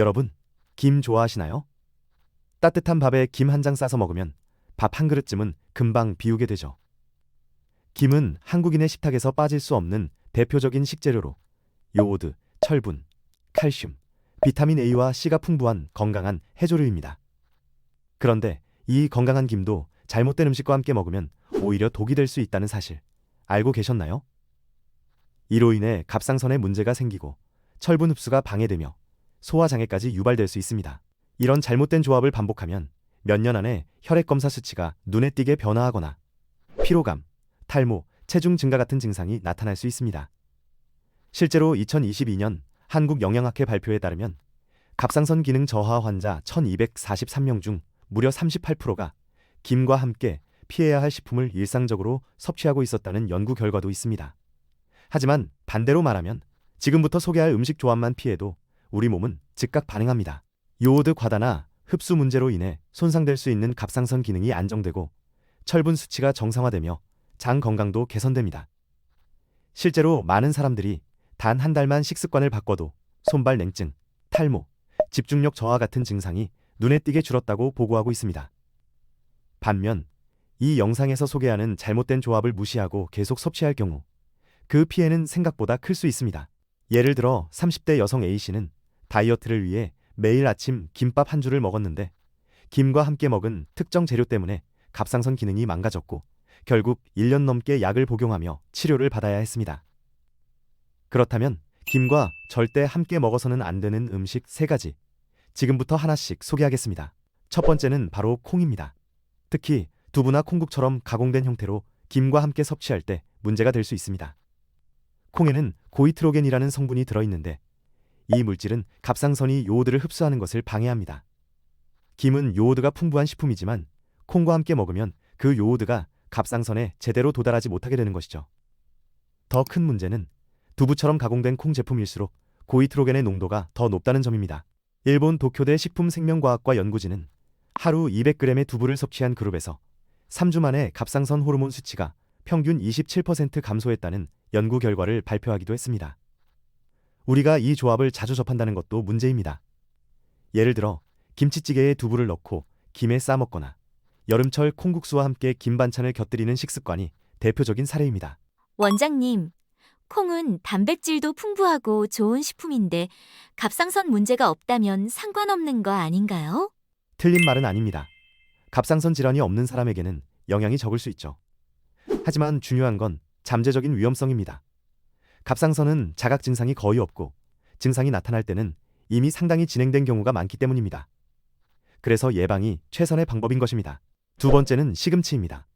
여러분, 김 좋아하시나요? 따뜻한 밥에 김 한 장 싸서 먹으면 밥 한 그릇쯤은 금방 비우게 되죠. 김은 한국인의 식탁에서 빠질 수 없는 대표적인 식재료로 요오드, 철분, 칼슘, 비타민 A와 C가 풍부한 건강한 해조류입니다. 그런데 이 건강한 김도 잘못된 음식과 함께 먹으면 오히려 독이 될 수 있다는 사실 알고 계셨나요? 이로 인해 갑상선에 문제가 생기고 철분 흡수가 방해되며 소화장애까지 유발될 수 있습니다. 이런 잘못된 조합을 반복하면 몇 년 안에 혈액 검사 수치가 눈에 띄게 변화하거나 피로감, 탈모, 체중 증가 같은 증상이 나타날 수 있습니다. 실제로 2022년 한국영양학회 발표에 따르면 갑상선 기능 저하 환자 1243명 중 무려 38%가 김과 함께 피해야 할 식품을 일상적으로 섭취하고 있었다는 연구 결과도 있습니다. 하지만 반대로 말하면 지금부터 소개할 음식 조합만 피해도 우리 몸은 즉각 반응합니다. 요오드 과다나 흡수 문제로 인해 손상될 수 있는 갑상선 기능이 안정되고 철분 수치가 정상화되며 장 건강도 개선됩니다. 실제로 많은 사람들이 단 한 달만 식습관을 바꿔도 손발 냉증, 탈모, 집중력 저하 같은 증상이 눈에 띄게 줄었다고 보고하고 있습니다. 반면 이 영상에서 소개하는 잘못된 조합을 무시하고 계속 섭취할 경우 그 피해는 생각보다 클 수 있습니다. 예를 들어 30대 여성 A씨는 다이어트를 위해 매일 아침 김밥 한 줄을 먹었는데 김과 함께 먹은 특정 재료 때문에 갑상선 기능이 망가졌고 결국 1년 넘게 약을 복용하며 치료를 받아야 했습니다. 그렇다면 김과 절대 함께 먹어서는 안 되는 음식 3가지 지금부터 하나씩 소개하겠습니다. 첫 번째는 바로 콩입니다. 특히 두부나 콩국처럼 가공된 형태로 김과 함께 섭취할 때 문제가 될 수 있습니다. 콩에는 고이트로겐이라는 성분이 들어있는데 이 물질은 갑상선이 요오드를 흡수하는 것을 방해합니다. 김은 요오드가 풍부한 식품이지만 콩과 함께 먹으면 그 요오드가 갑상선에 제대로 도달하지 못하게 되는 것이죠. 더 큰 문제는 두부처럼 가공된 콩 제품일수록 고이트로겐의 농도가 더 높다는 점입니다. 일본 도쿄대 식품생명과학과 연구진은 하루 200g의 두부를 섭취한 그룹에서 3주 만에 갑상선 호르몬 수치가 평균 27% 감소했다는 연구 결과를 발표하기도 했습니다. 우리가 이 조합을 자주 접한다는 것도 문제입니다. 예를 들어 김치찌개에 두부를 넣고 김에 싸 먹거나 여름철 콩국수와 함께 김 반찬을 곁들이는 식습관이 대표적인 사례입니다. 원장님, 콩은 단백질도 풍부하고 좋은 식품인데 갑상선 문제가 없다면 상관없는 거 아닌가요? 틀린 말은 아닙니다. 갑상선 질환이 없는 사람에게는 영향이 적을 수 있죠. 하지만 중요한 건 잠재적인 위험성입니다. 갑상선은 자각 증상이 거의 없고 증상이 나타날 때는 이미 상당히 진행된 경우가 많기 때문입니다. 그래서 예방이 최선의 방법인 것입니다. 두 번째는 시금치입니다.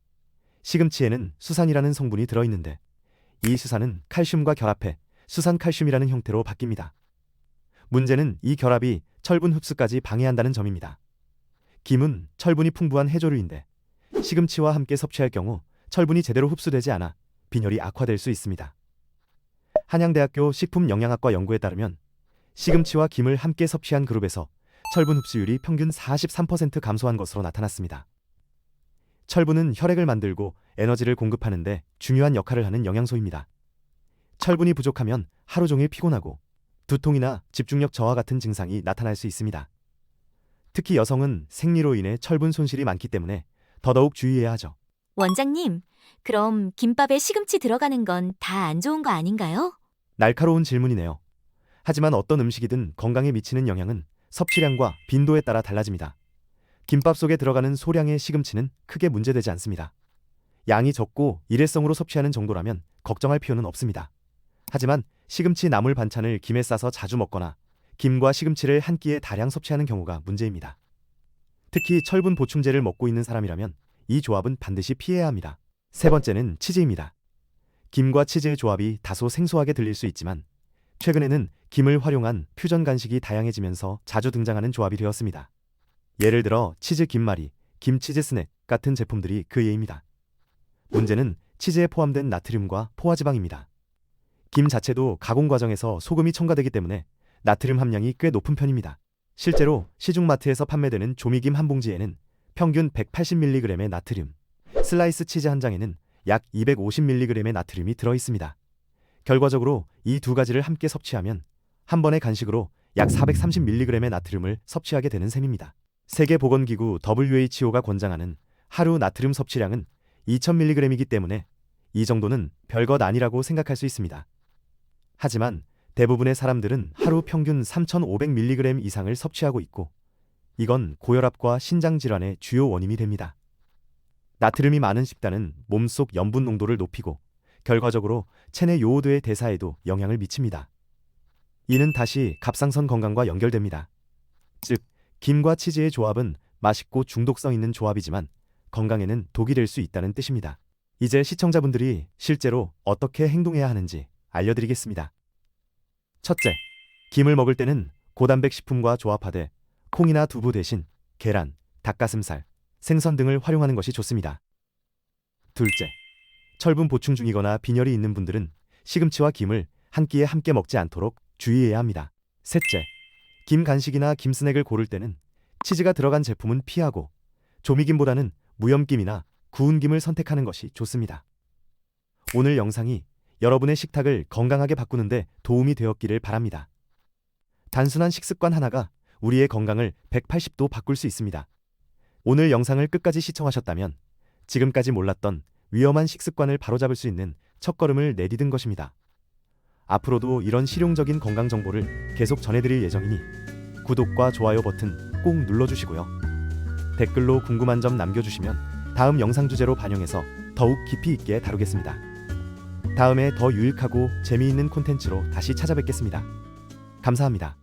시금치에는 수산이라는 성분이 들어있는데 이 수산은 칼슘과 결합해 수산칼슘이라는 형태로 바뀝니다. 문제는 이 결합이 철분 흡수까지 방해한다는 점입니다. 김은 철분이 풍부한 해조류인데 시금치와 함께 섭취할 경우 철분이 제대로 흡수되지 않아 빈혈이 악화될 수 있습니다. 한양대학교 식품영양학과 연구에 따르면 시금치와 김을 함께 섭취한 그룹에서 철분 흡수율이 평균 43% 감소한 것으로 나타났습니다. 철분은 혈액을 만들고 에너지를 공급하는 데 중요한 역할을 하는 영양소입니다. 철분이 부족하면 하루 종일 피곤하고 두통이나 집중력 저하 같은 증상이 나타날 수 있습니다. 특히 여성은 생리로 인해 철분 손실이 많기 때문에 더더욱 주의해야 하죠. 원장님, 그럼 김밥에 시금치 들어가는 건 다 안 좋은 거 아닌가요? 날카로운 질문이네요. 하지만 어떤 음식이든 건강에 미치는 영향은 섭취량과 빈도에 따라 달라집니다. 김밥 속에 들어가는 소량의 시금치는 크게 문제되지 않습니다. 양이 적고 일회성으로 섭취하는 정도라면 걱정할 필요는 없습니다. 하지만 시금치 나물 반찬을 김에 싸서 자주 먹거나 김과 시금치를 한 끼에 다량 섭취하는 경우가 문제입니다. 특히 철분 보충제를 먹고 있는 사람이라면 이 조합은 반드시 피해야 합니다. 세 번째는 치즈입니다. 김과 치즈의 조합이 다소 생소하게 들릴 수 있지만 최근에는 김을 활용한 퓨전 간식이 다양해지면서 자주 등장하는 조합이 되었습니다. 예를 들어 치즈 김말이, 김치즈 스낵 같은 제품들이 그 예입니다. 문제는 치즈에 포함된 나트륨과 포화지방입니다. 김 자체도 가공 과정에서 소금이 첨가되기 때문에 나트륨 함량이 꽤 높은 편입니다. 실제로 시중마트에서 판매되는 조미김 한 봉지에는 평균 180mg의 나트륨, 슬라이스 치즈 한 장에는 약 250mg의 나트륨이 들어있습니다. 결과적으로 이 두 가지를 함께 섭취하면 한 번의 간식으로 약 430mg의 나트륨을 섭취하게 되는 셈입니다. 세계보건기구 WHO가 권장하는 하루 나트륨 섭취량은 2000mg이기 때문에 이 정도는 별것 아니라고 생각할 수 있습니다. 하지만 대부분의 사람들은 하루 평균 3500mg 이상을 섭취하고 있고 이건 고혈압과 신장질환의 주요 원인이 됩니다. 나트륨이 많은 식단은 몸속 염분 농도를 높이고 결과적으로 체내 요오드의 대사에도 영향을 미칩니다. 이는 다시 갑상선 건강과 연결됩니다. 즉, 김과 치즈의 조합은 맛있고 중독성 있는 조합이지만 건강에는 독이 될 수 있다는 뜻입니다. 이제 시청자분들이 실제로 어떻게 행동해야 하는지 알려드리겠습니다. 첫째, 김을 먹을 때는 고단백 식품과 조합하되 콩이나 두부 대신 계란, 닭가슴살, 생선 등을 활용하는 것이 좋습니다. 둘째, 철분 보충 중이거나 빈혈이 있는 분들은 시금치와 김을 한 끼에 함께 먹지 않도록 주의해야 합니다. 셋째, 김 간식이나 김 스낵을 고를 때는 치즈가 들어간 제품은 피하고 조미김보다는 무염김이나 구운 김을 선택하는 것이 좋습니다. 오늘 영상이 여러분의 식탁을 건강하게 바꾸는데 도움이 되었기를 바랍니다. 단순한 식습관 하나가 우리의 건강을 180도 바꿀 수 있습니다. 오늘 영상을 끝까지 시청하셨다면 지금까지 몰랐던 위험한 식습관을 바로잡을 수 있는 첫걸음을 내디딘 것입니다. 앞으로도 이런 실용적인 건강 정보를 계속 전해드릴 예정이니 구독과 좋아요 버튼 꼭 눌러주시고요. 댓글로 궁금한 점 남겨주시면 다음 영상 주제로 반영해서 더욱 깊이 있게 다루겠습니다. 다음에 더 유익하고 재미있는 콘텐츠로 다시 찾아뵙겠습니다. 감사합니다.